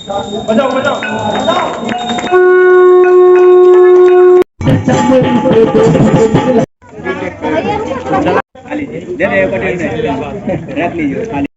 बजाओ बजाओ दे दे पटेल ने रख लीजिए खाली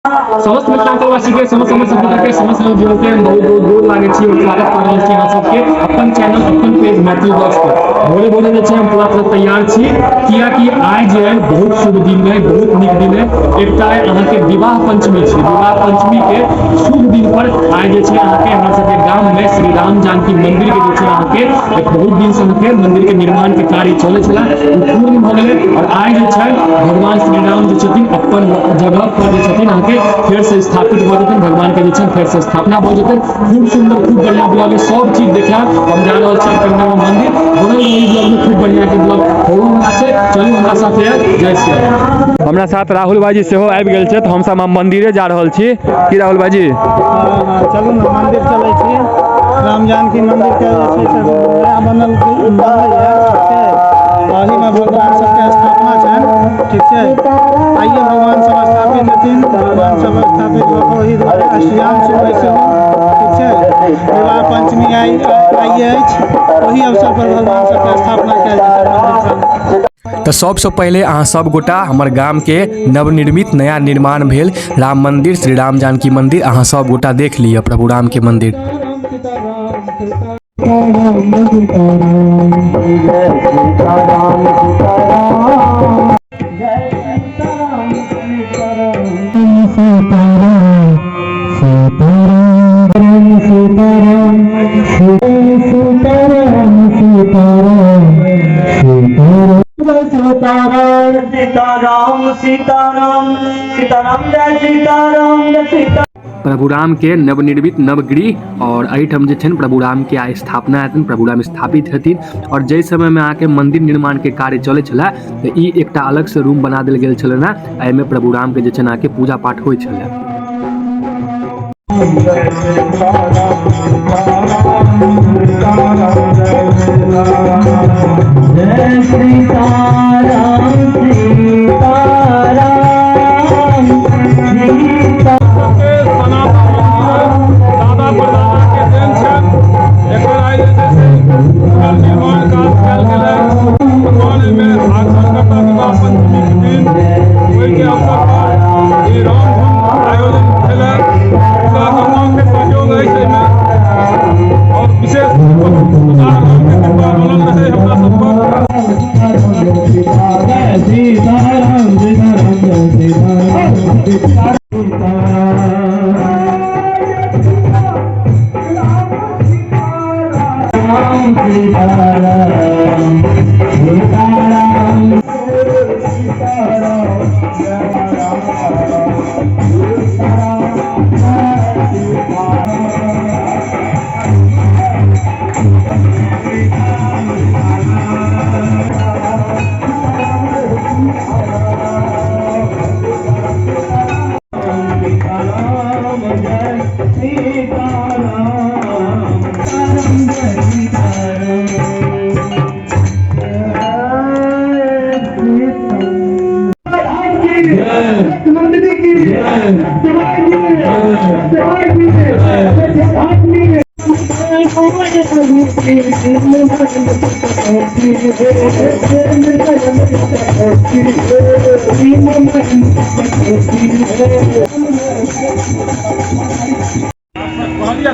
समस्त मिथिलांचलवासी के समस्त के समस्त लोग के बहुत बहुत गोर लागे छी और स्वागत कर रहल छी अहाँ सबके अपन चैनल अपन पेज मैथिली ब्लॉग्स पर भोरे भोरे जे छै हम पूरा तरह तैयार छी किया कि आज जे है बहुत शुभ दिन है बहुत नीक दिन है एकटा अहाँ के विवाह पंचमी छै विवाह पंचमी के शुभ दिन पर आज जे छै अहाँ के हमरा सबके गांव में श्री राम जानकी मंदिर के जे छै अहाँ के बहुत दिन से अहाँ के मंदिर के निर्माण के कार्य चले छला पूर्ण भ गेलै और आज जे छै भगवान श्री राम जे छथिन अपन जगह पर जे छथिन अहाँ के फिर से स्थापित हो जतन भगवान के जे फिर से स्थापना हो जतन खूब सुंदर खूब बढ़िया ब्लॉग सब चीज देखा हम जा रहल छी कन्या मंदिर बनल रही ब्लॉग में खूब बढ़िया के ब्लॉग होना छै चलू हमरा साथ है जय श्री राम हमरा साथ राहुल भाई सेहो आबि गेल छै त हम सब मंदिरे जा रहल छी की राहुल भाई चलू ना मंदिर चलै छी राम जानकी मंदिर के जे छै से नया बनल है वही में भगवान सबके स्थापना छै ठीक छै आइए भगवान सब स्थापित हेथिन भगवान सब स्थापित वही अष्टयाम सुबह से ठीक छै विवाह पंचमी आइए वही अवसर पर भगवान सबके स्थापना कयल जेतै मंदिर सब। तो सबसे पहले अहाँ सब गोटा हमर गाम के नवनिर्मित नया निर्माण भेल राम मंदिर श्री राम जानकी मंदिर अहाँ सब गोटा देख लिया प्रभु राम के मंदिर। प्रभु राम के नवनिर्मित नवगृह और एहिठाम जे छै प्रभु राम के आइ स्थापना हेतन प्रभु राम स्थापित हेथिन और जै समय में आके मंदिर निर्माण के कार्य चले छला तो ई एकटा अलग से रूम बना देल गेल छले ना एहि में प्रभु राम के जे छै आके पूजा पाठ होय छले। जय श्री राम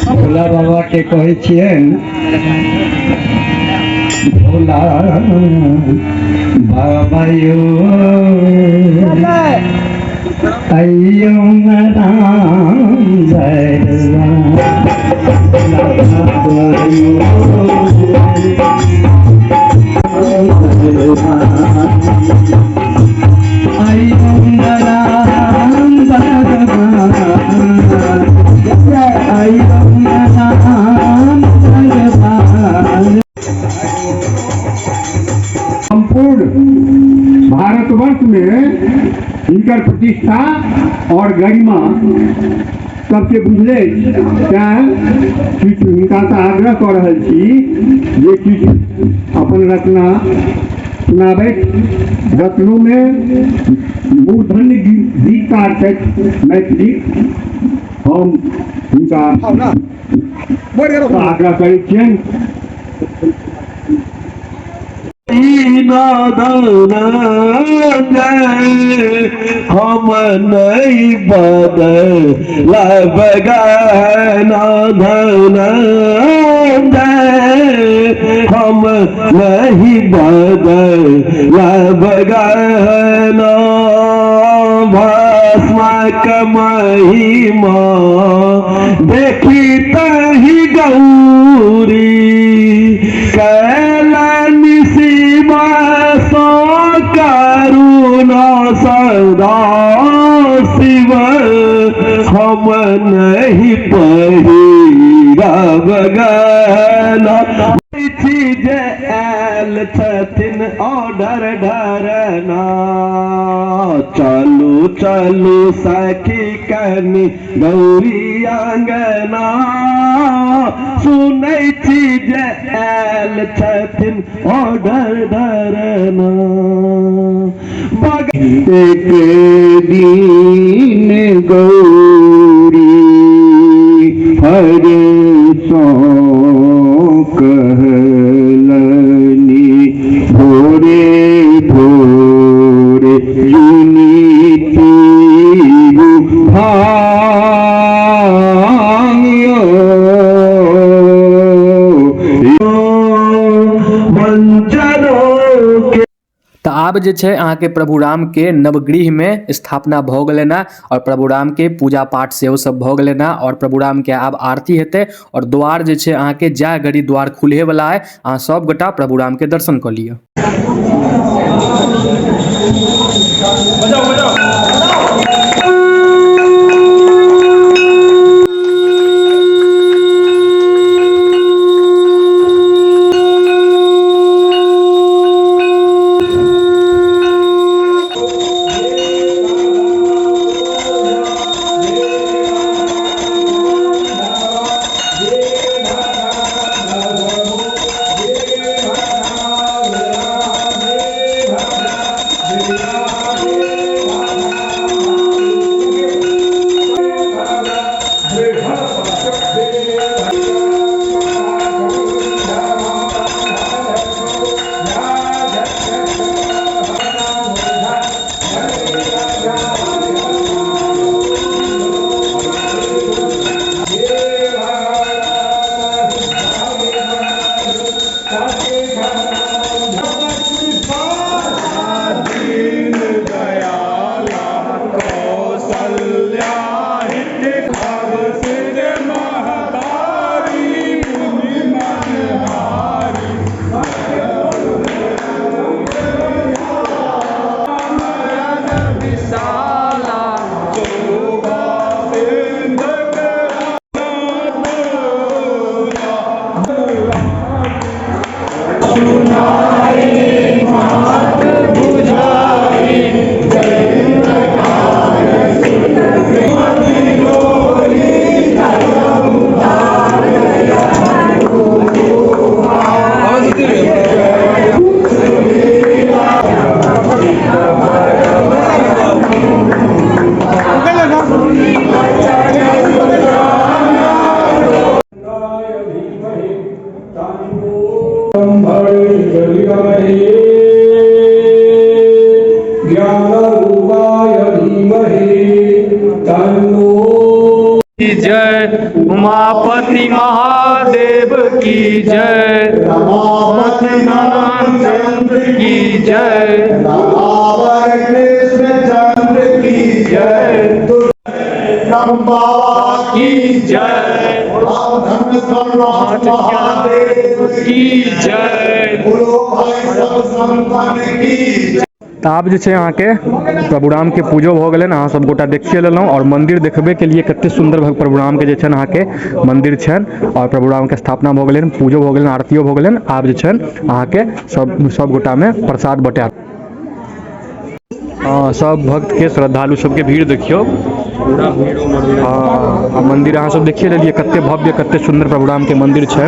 भोला बाबा के कहे छियन भोला बाबा यो अयो राम जय भारतवर्ष में इनकर प्रतिष्ठा और गरिमा सबके बुझले हिनका से आग्रह कर रहा छी जे किछु अपन रचना सुनाबे। रत्नों में मूर्धन्य गीत का मैथिली हम हुनका आग्रह करै छियनि। हम नहीं बदलब हम नहीं बदलब भस्मक महिमा देखी तही गौरी कैलानि शिवा सो करुणा सदा शिव हम नहीं पहिरब गहना। चीज आयल छथिन ऑर्डर डरना चलू चलू सखी कनी गौरी अंगना सुनै चीज आयल छथिन ऑर्डर डरना। एक दिन गौरी हर सो कहलनी भोरे भोरे युनिति भांगियो मंजरों के। तो आब जे छै अहाँके प्रभु राम के नवगृह में स्थापना भऽ गेलै ना और प्रभु राम के पूजा पाठ सेहो सब भऽ गेलै ना और प्रभु राम के आब आरती हेतै और द्वार जे छै अहाँके जाय घड़ी द्वार खुले वाला है। अहाँ सब गोटा प्रभु राम के दर्शन कऽ लिअ। जय उमापति महादेव की जय, रमापति नंदन की जय, कृष्ण चंद्र की जय, बाबा की जय, महादेव की जय, की जय। तो आब जे छै अहाँके प्रभु राम के पूजो भऽ गेलै अहाँ सब गोटा देखिए लेलहुँ और मंदिर देखबे के लिए कते सुंदर प्रभु राम के जे छै अहाँके मंदिर छनि और प्रभु राम के स्थापना भऽ गेलै, पूजो भऽ गेलै, आरतियो भऽ गेलै। आब जे छनि अहाँके सब गोटा में प्रसाद बटाएत। हाँ सब भक्त के श्रद्धालु सबके भीड़ देखियो पूरा भीड़ हाँ मंदिर अहाँ सब देखिए लेलिए कते भव्य कते सुंदर प्रभु राम के मंदिर छै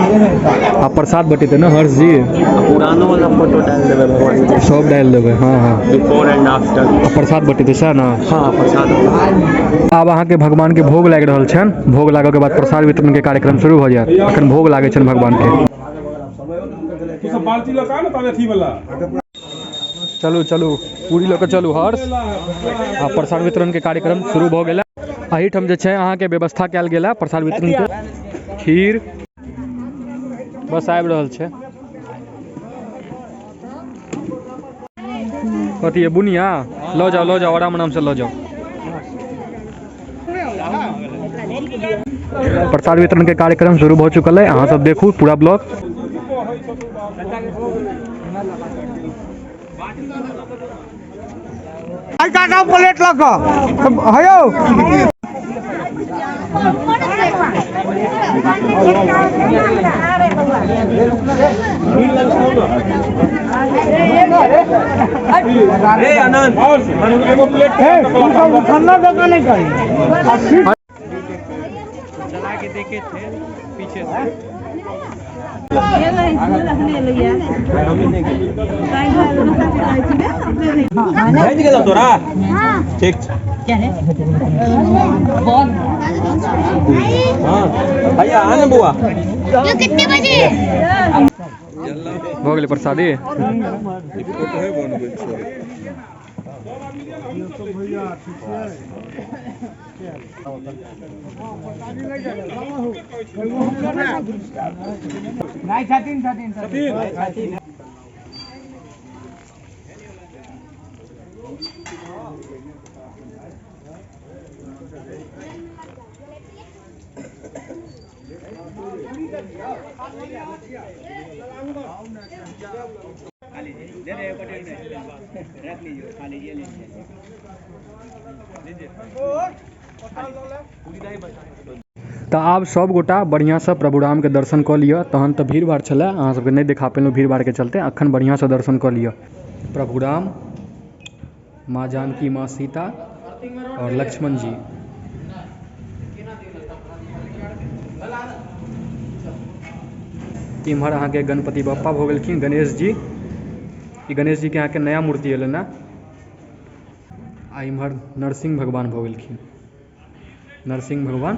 आ प्रसाद बटेते ना हर्ष जी पुरानो वाला फोटो डाल देबै भगवान के सब डाल देबै हाँ हाँ बिफोर एंड आफ्टर प्रसाद बटेते सएह ना हाँ प्रसाद आब अहाँ के भगवान के भोग लागि रहल छनि भोग लागऽ के बाद प्रसाद वितरण के कार्यक्रम शुरू भऽ जायत अखन भोग लागै छनि भगवान के बाल्टी लगा ना तावे थी वाला चलू चलू पूरी लऽ के चलू हर्ष आ प्रसाद वितरण के कार्यक्रम शुरू भऽ गेल एहिठाम जे छै अहाँके व्यवस्था कयल गेल प्रसाद वितरण के खीर बस आबि रहल छै कथी है बुनिया लऽ जाओ आराम से लऽ जाओ प्रसाद वितरण के कार्यक्रम शुरू भऽ चुकल है अहाँ सब देखू पूरा ब्लॉग काका प्लेट लगा हयो ए आनंद एगो प्लेट खाना जगह नहीं करी चला के देखे थे पीछे से भेज गेलो तोरा ठीक हाँ भैया आने बुआ कितने बजे भऽ गेलै प्रसादी तऽ आब सब गोटा बढ़िया से प्रभु राम के दर्शन कऽ लिअ तहन तऽ भीड़ भाड़ छलै अहाँ सबके नहीं देखा पेलहुँ भीड़ भाड़ के चलते अखन बढ़िया से दर्शन कऽ लिअ प्रभु राम माँ जानकी माँ सीता और लक्ष्मण जी इम्हर अहाँ के गणपति बप्पा भऽ गेलखिन गणेश जी ई गणेश जी के अहाँ के नया मूर्ति एलै ना आ इम्हर नरसिंह भगवान भऽ गेलखिन नरसिंह भगवान